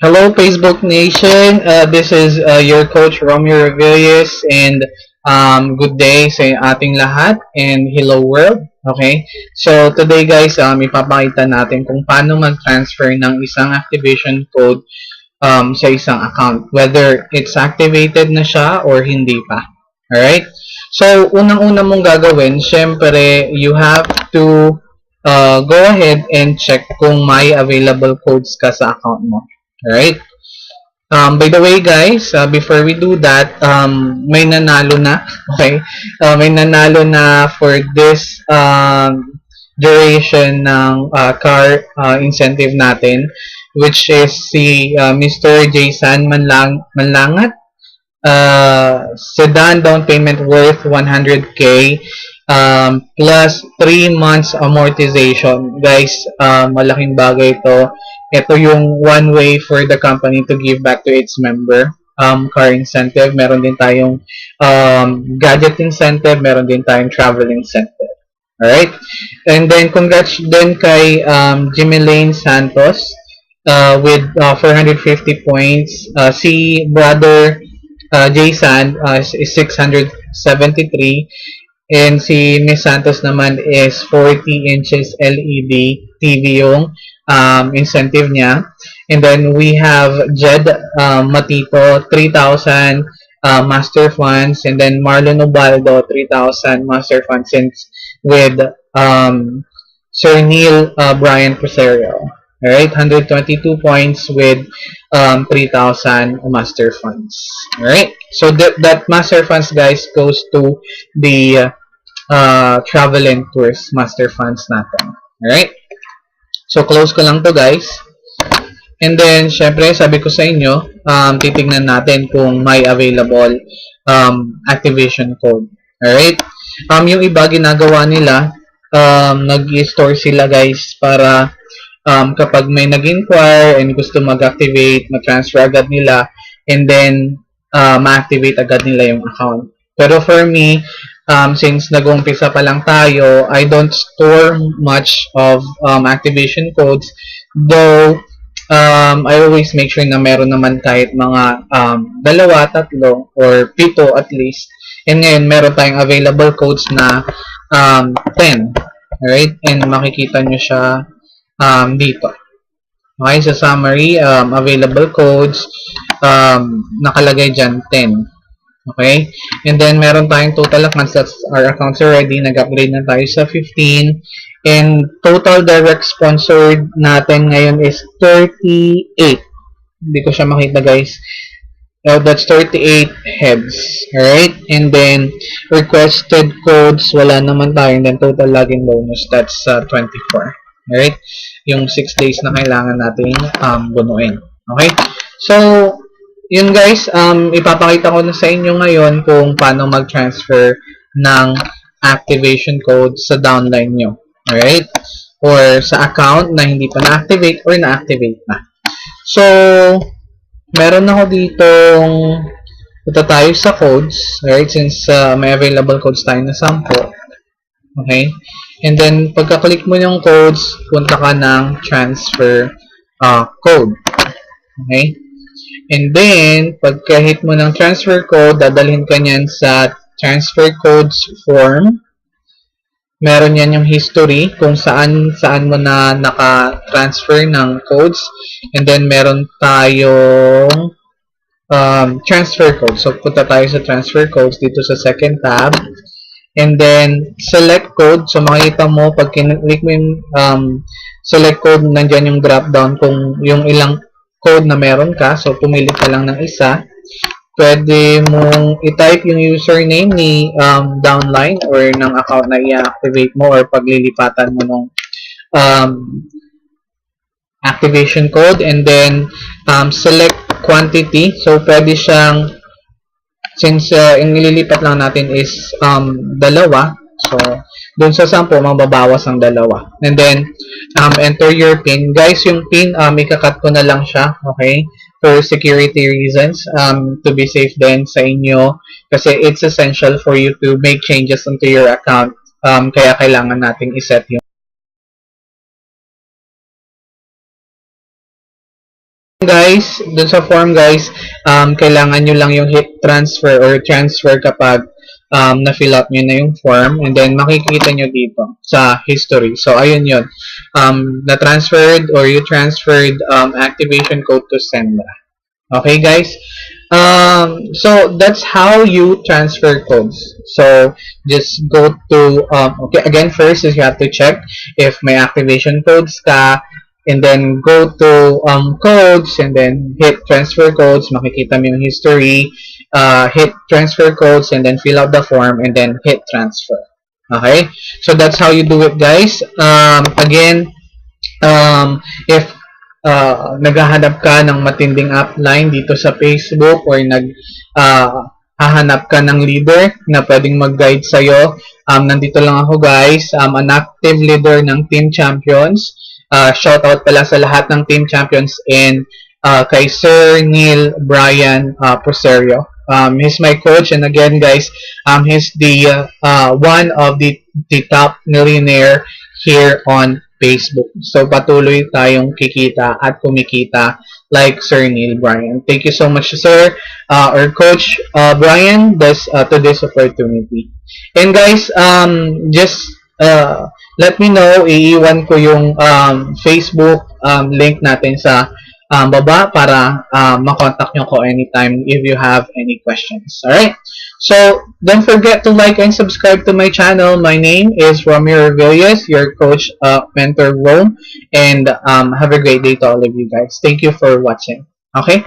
Hello, Facebook Nation. This is your coach, Romeo Rovillos, and good day sa ating lahat, and hello world. Okay? So, today guys, ipapakita natin kung paano mag-transfer ng isang activation code sa isang account, whether it's activated na siya or hindi pa. Alright? So, unang-una mong gagawin, syempre, you have to go ahead and check kung may available codes ka sa account mo. Alright? By the way, guys, before we do that, may nanalo na. Okay? May nanalo na for this duration ng car incentive natin, which is si Mr. Jason Manlangat. Sedan down payment worth 100k plus 3 months amortization. Guys, malaking bagay ito. Ito yung one way for the company to give back to its member. Car incentive, meron din tayong gadget incentive, meron din tayong travel incentive. Alright? And then, congrats din kay Jimmy Lane Santos with 450 points. Si brother Jason is 673. And si Miss Santos naman is 40 inches LED TV yung incentive niya. And then we have Jed Matito, 3,000 master funds. And then Marlon Ubaldo, 3,000 master funds with Sir Neil Brian Presario. Alright, 122 points with 3,000 master funds. Alright, so that master funds, guys, goes to the travel and tours master funds natin. Alright, so close ko lang to, guys. And then, syempre, sabi ko sa inyo, titignan natin kung may available activation code. Alright, yung iba ginagawa nila, nag-store sila, guys, para kapag may nag-inquire and gusto mag-activate, mag-transfer agad nila, and then ma-activate agad nila yung account. Pero for me, since nag-umpisa pa lang tayo, I don't store much of activation codes, though I always make sure na meron naman kahit mga 2, 3, or 7 at least. And ngayon, meron tayong available codes na 10. Alright? And makikita nyo siya dito. Okay, sa summary, available codes, nakalagay dyan 10. Okay, and then meron tayong total accounts, that's our accounts already, nag-upgrade na tayo sa 15, and total direct sponsored natin ngayon is 38. Hindi ko siya makita, guys. That's 38 heads. Alright, and then requested codes, wala naman tayo, and then total login bonus, that's 24. Alright, yung 6 days na kailangan natin bunuin. Okay, so yun, guys, ipapakita ko na sa inyo ngayon kung paano mag-transfer ng activation code sa downline nyo. Alright, or sa account na hindi pa na-activate or na-activate na. So, meron ako ditong, punta tayo sa codes. Alright, since may available codes tayo na 10. Okay, and then, pagka-click mo yung codes, punta ka ng transfer code. Okay, and then, pagka-hit mo ng transfer code, dadalhin ka niyan sa transfer codes form. Meron yan yung history kung saan mo na naka-transfer ng codes. And then, meron tayong transfer code. So, punta tayo sa transfer codes dito sa second tab. And then, select code. So, makikita mo, pag click mo yung select code, nandyan yung drop down kung yung ilang code na meron ka. So, pumili ka lang ng isa. Pwede mong i-type yung username ni downline or ng account na i-activate mo or paglilipatan mo ng activation code. And then, select quantity. So, pwede siyang, since yung ililipat lang natin is 2, so, dun sa 10, mababawas ang 2. And then, enter your PIN. Guys, yung PIN, ikakat ko na lang siya, okay? For security reasons, to be safe din sa inyo. Kasi it's essential for you to make changes into your account. Kaya kailangan natin iset yung Guys, dun sa form guys, kailangan nyo lang yung hit transfer or transfer kapag na-fill up nyo na yung form, and then makikita nyo dito sa history. So, ayun yun. Na-transferred or you transferred activation code to Sendra. Okay, guys? So, that's how you transfer codes. So, just go to, okay, again, first is you have to check if may activation codes ka, and then go to codes, and then hit transfer codes, makikita mo yung history, hit transfer codes, and then fill out the form, and then hit transfer. Okay? So, that's how you do it, guys. Again, if naghahanap ka ng matinding upline dito sa Facebook, or hahanap ka ng leader na pwedeng mag-guide sa'yo, nandito lang ako, guys, an active leader ng Team Champions. Shoutout pala sa lahat ng Team Champions, and kay Sir Neil Brian Proserio. He's my coach, and again, guys, he's the one of the top millionaire here on Facebook. So, patuloy tayong kikita at kumikita like Sir Neil Brian. Thank you so much, Sir, or Coach Brian, to this opportunity. And guys, just let me know, iiwan ko yung Facebook link natin sa baba para makontak nyo ko anytime if you have any questions. Alright? So, don't forget to like and subscribe to my channel. My name is Romeo Rovillos, your coach, mentor, Rome. And have a great day to all of you guys. Thank you for watching. Okay?